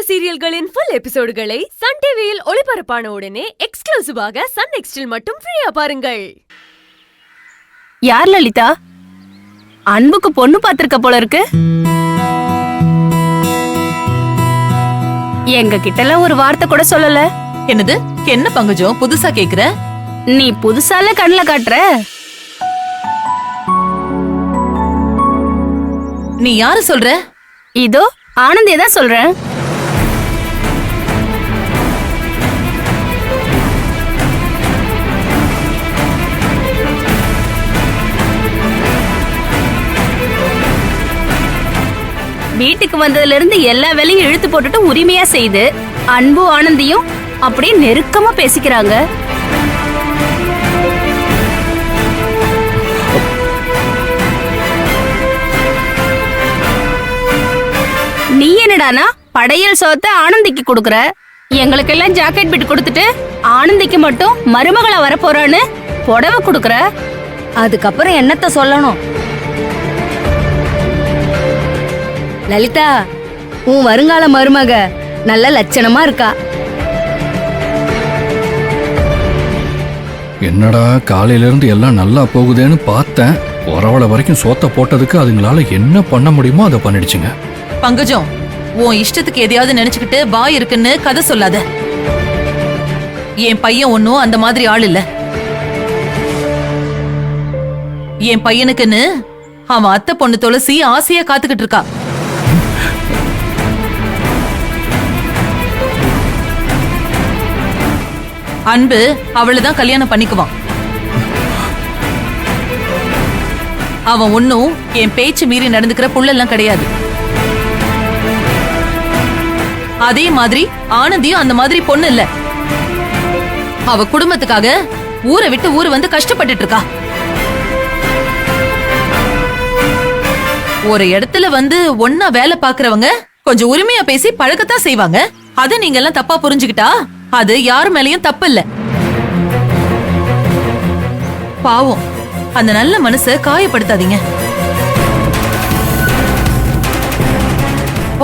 சீரியல்களின் full எபிசோடுகளை Sun டிவியில் ஒளிபரப்பான உடனே எக்ஸ்க்ளூசிவாக சன் நெக்ஸ்டில் மட்டும் ஃப்ரீயா பாருங்கள். யார் லலிதா? அன்புக்கு பொண்ணு பாத்திருக்க போல இருக்கு. எங்க கிட்டலாம் ஒரு வார்த்தை கூட சொல்லல. என்னது? என்ன பங்கஜம் புதுசா கேக்குற? நீ புதுசால கண்ணுல காட்டுற. நீ யாரு சொல்ற? இதோ ஆனந்தியே தான் சொல்றேன். வீட்டுக்கு வந்ததுல இருந்து எல்லா வேலையும் இழுத்து போட்டுட்டு உரிமையா செய்து அன்பு ஆனந்தியும் அப்படியே நெருக்கமா பேசிக்கிறாங்க. நீ என்னடானா படையல் சோத்த ஆனந்திக்கு கொடுக்கற, எங்களுக்கெல்லாம் ஜாக்கெட் பிட் கொடுத்துட்டு ஆனந்திக்கு மட்டும் மருமகளா வர போறான்னு புடவை கொடுக்கற. அதுக்கப்புறம் என்னத்த சொல்லணும்? லலிதா, உன் வருங்கால மருமக நல்ல லட்சணமா இருக்கா. என்னடா காலையில இருந்து எல்லாம் நல்லா போகுதேன்னு பார்த்தேன். வரவள வரைக்கும் சோத்த போட்டதுக்கு அதுங்களால என்ன பண்ண முடியுமோ அதை பண்ணிடுச்சுங்க. பங்கஜம், உன் இஷ்டத்துக்கு எதையாவது நினைச்சுக்கிட்டு வாய் இருக்குன்னு கதை சொல்லாத. என் பையன் ஒன்னும் அந்த மாதிரி ஆள் இல்ல. என் பையனுக்குன்னு அவன் அத்தை பொண்ணு துளசி ஆசையா காத்துக்கிட்டு இருக்கா. அன்பு அவளைதான் கல்யாணம் பண்ணிக்குவான். அவன் ஒன்னும் என் பேச்சு மீறி நடந்துக்கிற புள்ளெல்லாம் கிடையாது. அதே மாதிரி ஆனந்தியும் அந்த மாதிரி பொண்ணு இல்ல. அவ குடும்பத்துக்காக ஊரை விட்டு ஊரு வந்து கஷ்டப்பட்டுட்டு இருக்கா. ஒரு இடத்துல வந்து ஒன்னா வேலை பாக்குறவங்க கொஞ்சம் உரிமையா பேசி பழக்கத்தான் செய்வாங்க. அத நீங்க எல்லாம் தப்பா புரிஞ்சுக்கிட்டா அது யாரு மேலயும் தப்பு இல்ல. பாவம், அந்த நல்ல மனசை காயப்படுத்தாதீங்க.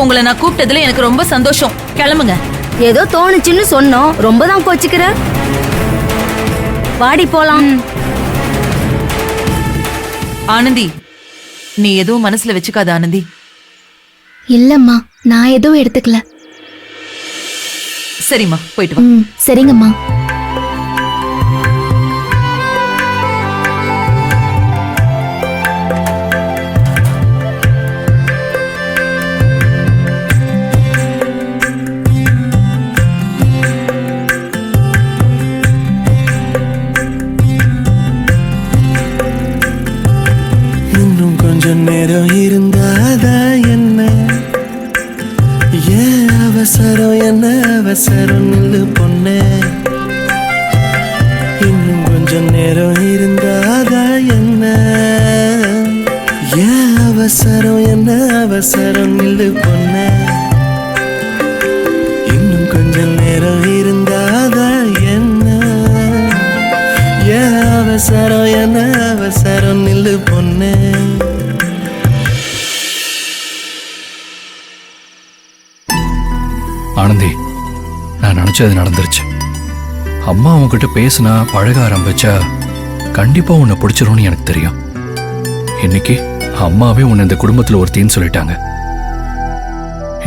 உங்களை நான் கூப்பிட்டதுல எனக்கு ரொம்ப சந்தோஷம். கிளம்புங்க. ஏதோ தோணுச்சுன்னு சொன்னோம், ரொம்ப தான் கோச்சிக்கிற. வாடி போலாம். ஆனந்தி, நீ எதுவும் மனசுல வச்சுக்காத ஆனந்தி. இல்லம்மா, நான் எதுவும் எடுத்துக்கல. சரிம்மா, போயிட்டு வா. சரிங்கம்மா. இன்னும் கொஞ்சம் நேரம் இருந்தாதா என்ன? ஏன் அவசரம், என்ன அவசரம்? நில்லு பொண்ணே. இன்னும் கொஞ்சம் நேரம் இருந்தாதா என்ன? ஏன் அவசரம், என்ன அவசரம்? நில்லு பொண்ணே. இன்னும் கொஞ்சம் நேரம் இருந்தாதா என்ன? ஏன் அவசரம், என்ன அவசரம்? நில்லு பொண்ணே. ஆனந்தி, நான் நினைச்சது நடந்துருச்சு. அம்மா உன்கிட்ட பேசினா பழக ஆரம்பிச்சா கண்டிப்பா உன்னை பிடிச்சிரும்னு எனக்கு தெரியும். இன்னைக்கு அம்மாவே உன்னை இந்த குடும்பத்துல ஒருத்தின்னு சொல்லிட்டாங்க.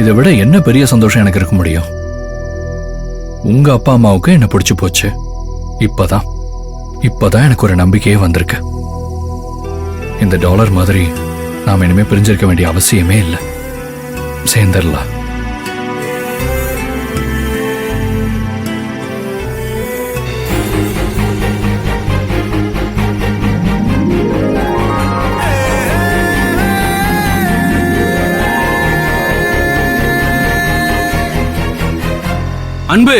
இதை விட என்ன பெரிய சந்தோஷம் எனக்கு இருக்க முடியும்? உங்க அப்பா அம்மாவுக்கு என்ன பிடிச்சு போச்சு. இப்பதான் எனக்கு ஒரு நம்பிக்கையே வந்திருக்கு. இந்த டாலர் மாதிரி நாம் இனிமே பிரிஞ்சிருக்க வேண்டிய அவசியமே இல்லை. சேர்ந்துடலாம். அன்பு,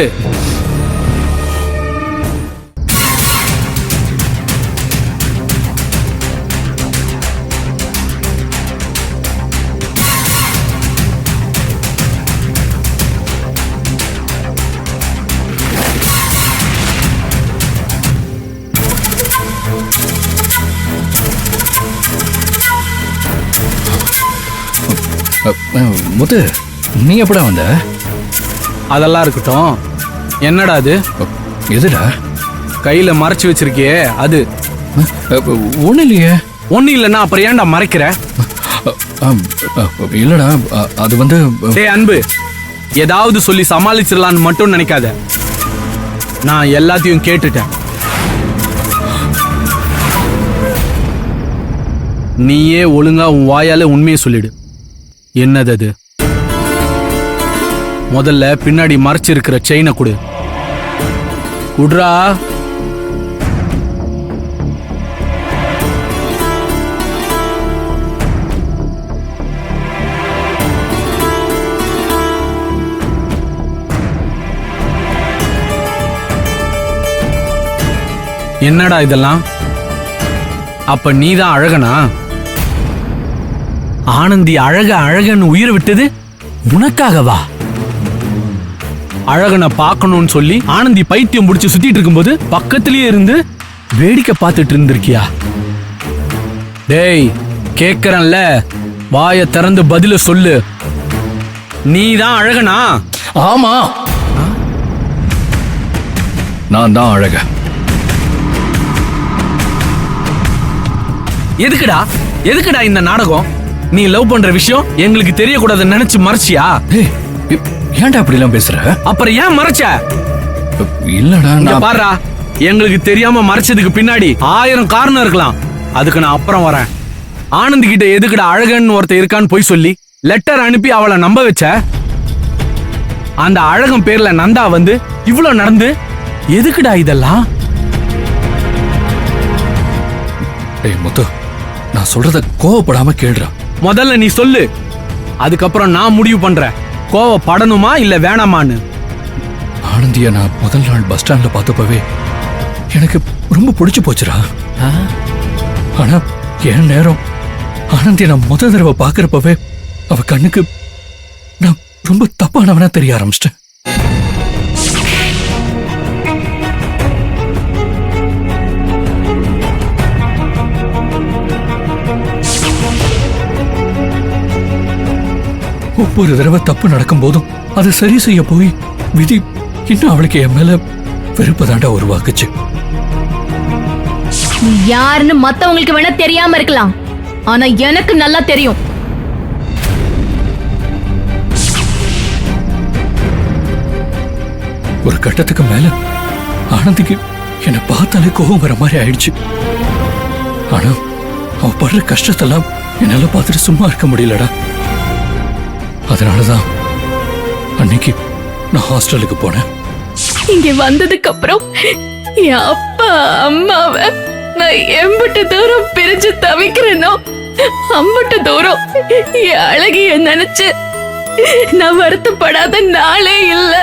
முத்து, நீ எப்படா வந்த? அதெல்லாம் இருக்கட்டும். என்னடா அது எதுடா? கையில மறைச்சு வச்சிருக்கியே அது? ஒண்ணு இல்லையே. ஒண்ணு இல்லைன்னா அப்புறம் ஏன்டா மறைக்கிற? இல்லடா, அது வந்து டேய் அன்பு, ஏதாவது சொல்லி சமாளிச்சிடலான்னு மட்டும் நினைக்காத. நான் எல்லாத்தையும் கேட்டுட்டேன். நீயே ஒழுங்கா உன் வாயால உண்மையை சொல்லிடு. என்னது அது? முதல்ல பின்னாடி மறைச்சிருக்கிற செயினை கொடு. குட்ரா. என்னடா இதெல்லாம்? அப்ப நீதான் அழகனா? ஆனந்தி அழக அழகன்னு உயிரை விட்டது உனக்காகவா? அழகனை பார்க்கணும்னு சொல்லி ஆனந்தி பைத்தியம் முடிச்சு சுத்திட்டு இருக்கும்போது பக்கத்திலேயே இருந்து வேடிக்கை பார்த்துட்டு இருந்திருக்கியா? டேய், கேக்குறேன்ல, வாயை திறந்து பதில சொல்லு. நீதான் அழகனா? ஆமா, நான் தான் அழக. எதுக்குடா இந்த நாடகம்? நீ லவ் பண்ற விஷயம் எங்களுக்கு தெரியக்கூடாதுன்னு நினைச்சு மறைச்சியா? ஏன்டா அப்படி எல்லாம் பேசுற? அப்புறம் ஏன் மறைச்ச? இல்லடா, நான் பாருடா, எங்களுக்கு தெரியாம மறைச்சதுக்கு பின்னாடி 1000 காரணம் இருக்கலாம். அதுக்கு நான் அப்புறம் வரேன். ஆனந்தி கிட்ட எதுக்குடா அழகன்னு ஒருத்தர் இருக்கான்னு போய் சொல்லி லெட்டர் அனுப்பி அவளை நம்ப வச்ச? அந்த அழகன் பேர்ல நந்தா வந்து இவ்வளவு நடந்து எதுக்குடா இதெல்லாம்? டேய் முத்து, நான் சொல்றத கோவப்படாம கேளுடா. முதல்ல நீ சொல்லு, அதுக்கப்புறம் நான் முடிவு பண்றேன் கோவப்படணுமா இல்ல வேணாமான்னு. ஆனந்திய நான் முதல் நாள் பஸ் ஸ்டாண்ட்ல பார்த்தப்பவே எனக்கு ரொம்ப பிடிச்சு போச்சுடா. ஆனா என் நேரம் ஆனந்திய நான் முதல் தடவை பாக்குறப்பவே அவ கண்ணுக்கு நான் ரொம்ப தப்பானவனா தெரிய ஆரம்பிச்சிட்டேன். ஒவ்வொரு தடவை தப்பு நடக்கும் போதும் அதை சரி செய்ய போய் விதி இன்னும் அவளுக்கு என் மேல வெறுப்பதாண்டா உருவாக்குச்சு. நீ யாருன்னு மத்தவங்களுக்கு வேணா தெரியாம இருக்கலாம், ஆனா எனக்கு நல்லா தெரியும். ஒரு கட்டத்துக்கு மேல ஆனந்திக்கு என்னை பார்த்தாலே கோபம் வர மாதிரி ஆயிடுச்சு. ஆனா அவ படுற கஷ்டத்தெல்லாம் என்னால பார்த்துட்டு சும்மா இருக்க முடியலடா. அதனாலதான் அன்னைக்கு நான் ஹாஸ்டலுக்கு போனேன். இங்க வந்ததுக்கு அப்புறம் என் அப்பா அம்மாவை நான் எம்பிட்டு தூரம் பிரிஞ்சு தவிக்கிறேனோ அம்பிட்டு தூரம் என் அழகிய நினைச்சு நான் வருத்தப்படாத நாளே இல்லை.